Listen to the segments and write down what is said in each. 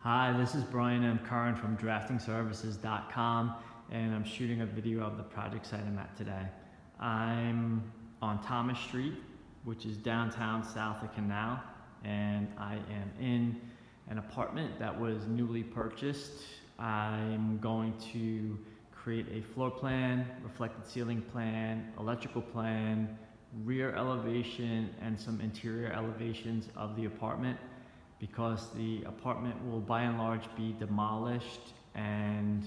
Hi, this is Brian M. Curran from draftingservices.com, and I'm shooting a video of the project site I'm at today. I'm on Thomas Street, which is downtown south of Canal, and I am in an apartment that was newly purchased. I'm going to create a floor plan, reflected ceiling plan, electrical plan, rear elevation, and some interior elevations of the apartment, because the apartment will by and large be demolished and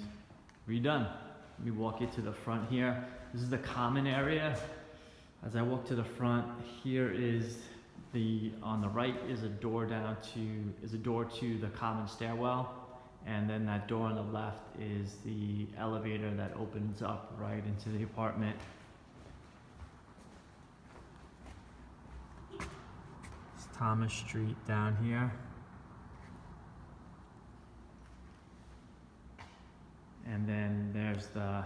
redone. Let me walk you to the front here. This is the common area. As I walk to the front, here is on the right is a door to the common stairwell, and then that door on the left is the elevator that opens up right into the apartment. Thomas Street down here. And then there's the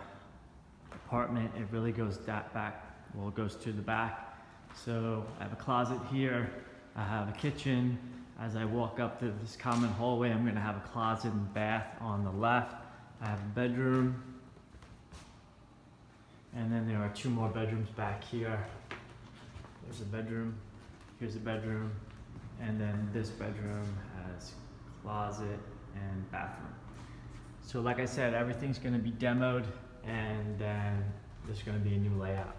apartment. It really goes that back, well, it goes to the back. So I have a closet here, I have a kitchen. As I walk up to this common hallway, I'm gonna have a closet and bath on the left. I have a bedroom. And then there are two more bedrooms back here. There's a bedroom. Here's a bedroom, and then this bedroom has closet and bathroom. So like I said, everything's gonna be demoed, and then there's gonna be a new layout.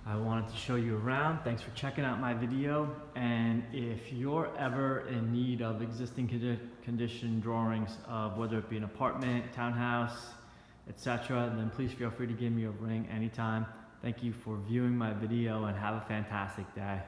I wanted to show you around. Thanks for checking out my video. And if you're ever in need of existing condition drawings of whether it be an apartment, townhouse, etc., then please feel free to give me a ring anytime. Thank you for viewing my video, and have a fantastic day.